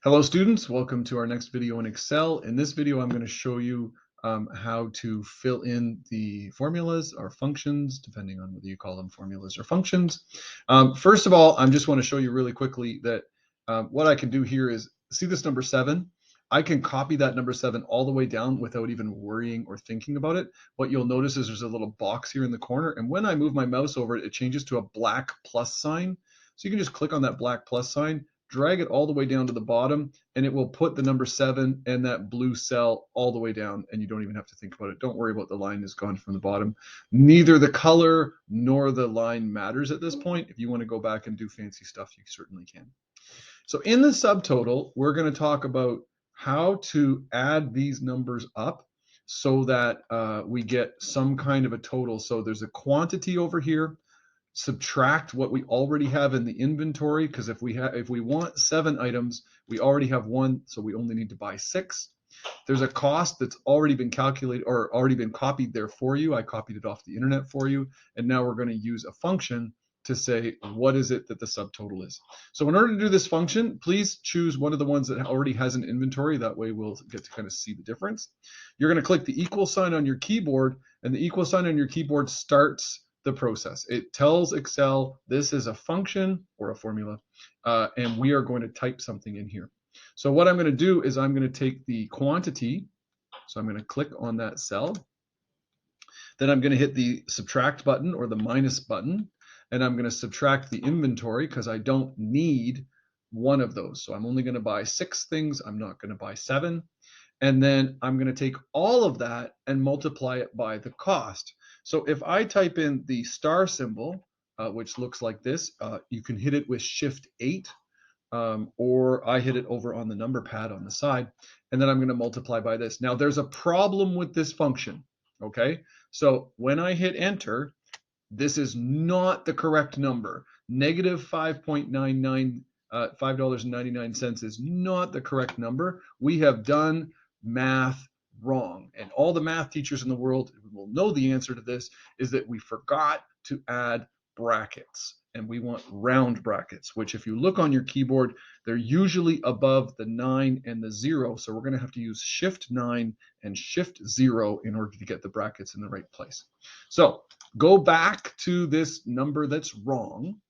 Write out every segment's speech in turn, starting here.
Hello students, welcome to our next video in Excel. In this video, I'm going to show you how to fill in the formulas or functions, depending on whether you call them formulas or functions. First of all, I just want to show you really quickly that what I can do here is, see this number 7? I can copy that number 7 all the way down without even worrying or thinking about it. What you'll notice is there's a little box here in the corner, and when I move my mouse over it, it changes to a black plus sign. So you can just click on that black plus sign, drag it all the way down to the bottom, and it will put the number 7 and that blue cell all the way down, and you don't even have to think about it. Don't worry about the line is gone from the bottom. Neither the color nor the line matters at this point. If you want to go back and do fancy stuff, you certainly can. So in the subtotal, we're going to talk about how to add these numbers up so that we get some kind of a total. So there's a quantity over here. Subtract what we already have in the inventory, because if we want 7 items, we already have 1, so we only need to buy 6. There's a cost that's already been calculated or already been copied there for you. I copied it off the internet for you, and now we're going to use a function to say what is it that the subtotal is. So in order to do this function, please choose one of the ones that already has an inventory. That way we'll get to kind of see the difference. You're going to click the equal sign on your keyboard, and the equal sign on your keyboard starts the process. It tells Excel this is a function or a formula, and we are going to type something in here. So what I'm going to do is I'm going to take the quantity. So I'm going to click on that cell. Then I'm going to hit the subtract button or the minus button, and I'm going to subtract the inventory because I don't need one of those. So I'm only going to buy 6 things. I'm not going to buy 7. And then I'm going to take all of that and multiply it by the cost. So if I type in the star symbol, which looks like this, you can hit it with Shift 8, or I hit it over on the number pad on the side, and then I'm going to multiply by this. Now there's a problem with this function, okay? So when I hit enter, this is not the correct number. Negative 5.99, $5.99 is not the correct number. We have done math wrong. And all the math teachers in the world will know the answer to this is that we forgot to add brackets. And we want round brackets, which if you look on your keyboard, they're usually above the 9 and the 0. So we're going to have to use Shift 9 and Shift 0 in order to get the brackets in the right place. So go back to this number that's wrong,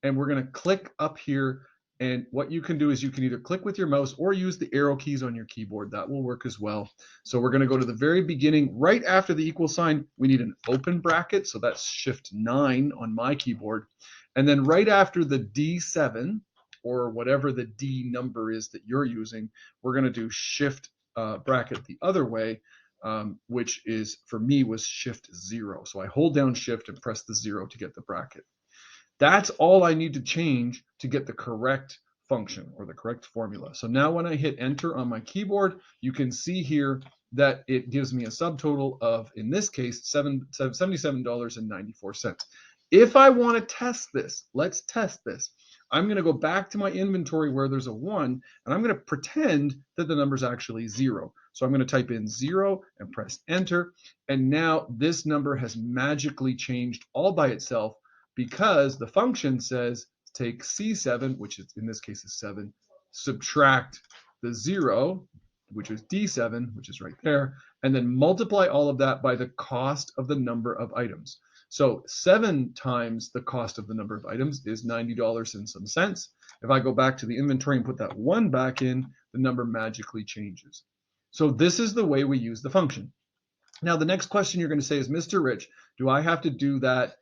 and we're going to click up here. And what you can do is you can either click with your mouse or use the arrow keys on your keyboard. That will work as well. So we're going to go to the very beginning. Right after the equal sign, we need an open bracket. So that's Shift 9 on my keyboard. And then right after the D7, or whatever the D number is that you're using, we're going to do Shift bracket the other way, which is, for me, was Shift 0. So I hold down Shift and press the 0 to get the bracket. That's all I need to change to get the correct function or the correct formula. So now when I hit enter on my keyboard, you can see here that it gives me a subtotal of, in this case, $77.94. If I want to test this, let's test this. I'm going to go back to my inventory where there's a 1, and I'm going to pretend that the number is actually 0. So I'm going to type in 0 and press enter, and now this number has magically changed all by itself, because the function says take C7, which is, in this case is 7, subtract the 0, which is D7, which is right there, and then multiply all of that by the cost of the number of items. So 7 times the cost of the number of items is $90 and some cents. If I go back to the inventory and put that 1 back in, the number magically changes. So this is the way we use the function. Now the next question you're going to say is, Mr. Rich, do I have to do that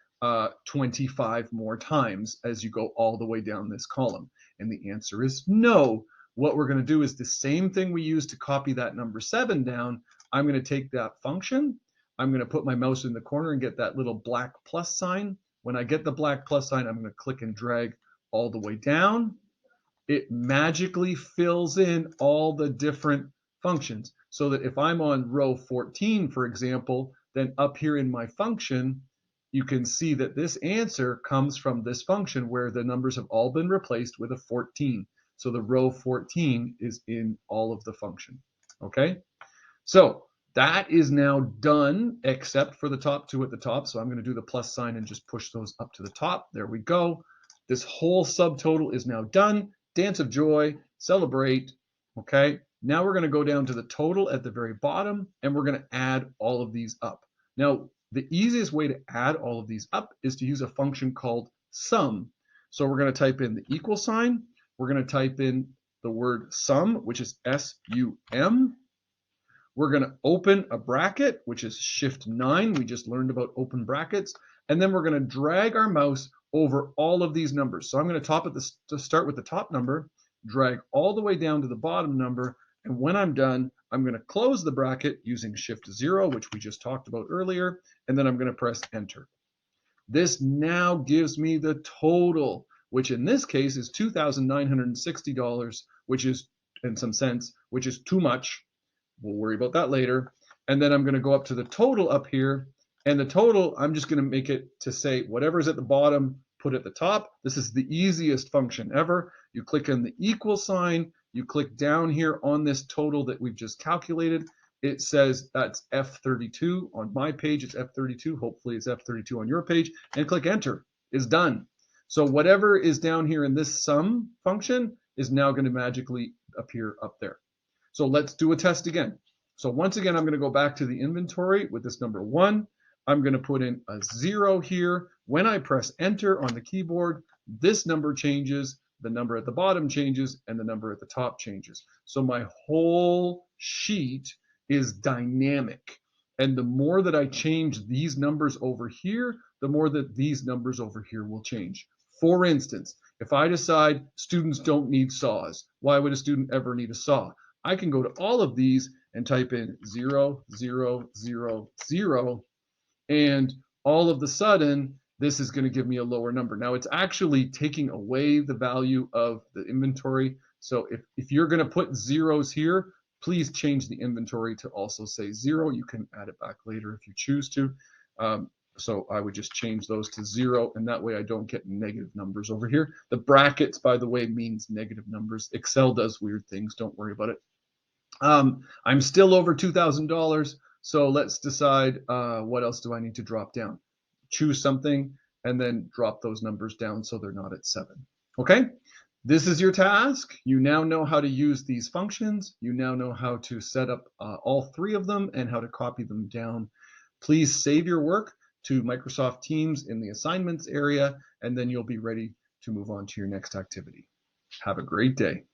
25 more times as you go all the way down this column? And the answer is no. What we're going to do is the same thing we used to copy that number 7 down. I'm going to take that function. I'm going to put my mouse in the corner and get that little black plus sign. When I get the black plus sign, I'm going to click and drag all the way down. It magically fills in all the different functions, so that if I'm on row 14, for example, then up here in my function, you can see that this answer comes from this function where the numbers have all been replaced with a 14. So the row 14 is in all of the function. Okay, so that is now done, except for the top 2 at the top. So I'm going to do the plus sign and just push those up to the top. There we go. This whole subtotal is now done. Dance of joy. celebrate. Okay, now we're going to go down to the total at the very bottom, and we're going to add all of these up. Now, the easiest way to add all of these up is to use a function called sum. So we're going to type in the equal sign. We're going to type in the word sum, which is S-U-M. We're going to open a bracket, which is Shift 9. We just learned about open brackets. And then we're going to drag our mouse over all of these numbers. So I'm going to start with the top number, drag all the way down to the bottom number. And when I'm done, I'm going to close the bracket using Shift 0, which we just talked about earlier. And then I'm going to press Enter. This now gives me the total, which in this case is $2,960, which is, in some sense, which is too much. We'll worry about that later. And then I'm going to go up to the total up here. And the total, I'm just going to make it to say whatever's at the bottom, put at the top. This is the easiest function ever. You click on the equal sign. You click down here on this total that we've just calculated. It says that's F32. On my page, it's F32. Hopefully it's F32 on your page. And click Enter. It's done. So whatever is down here in this sum function is now going to magically appear up there. So let's do a test again. So once again, I'm going to go back to the inventory with this number 1. I'm going to put in a 0 here. When I press Enter on the keyboard, this number changes, the number at the bottom changes, and the number at the top changes. So my whole sheet is dynamic. And the more that I change these numbers over here, the more that these numbers over here will change. For instance, if I decide students don't need saws, why would a student ever need a saw? I can go to all of these and type in 0, 0, 0, 0, and all of the sudden, this is going to give me a lower number. Now, it's actually taking away the value of the inventory. So if you're going to put zeros here, please change the inventory to also say 0. You can add it back later if you choose to. So I would just change those to 0, and that way I don't get negative numbers over here. The brackets, by the way, means negative numbers. Excel does weird things. Don't worry about it. I'm still over $2,000, so let's decide what else do I need to drop down. Choose something, and then drop those numbers down so they're not at 7. Okay? This is your task. You now know how to use these functions. You now know how to set up all 3 of them and how to copy them down. Please save your work to Microsoft Teams in the assignments area, and then you'll be ready to move on to your next activity. Have a great day.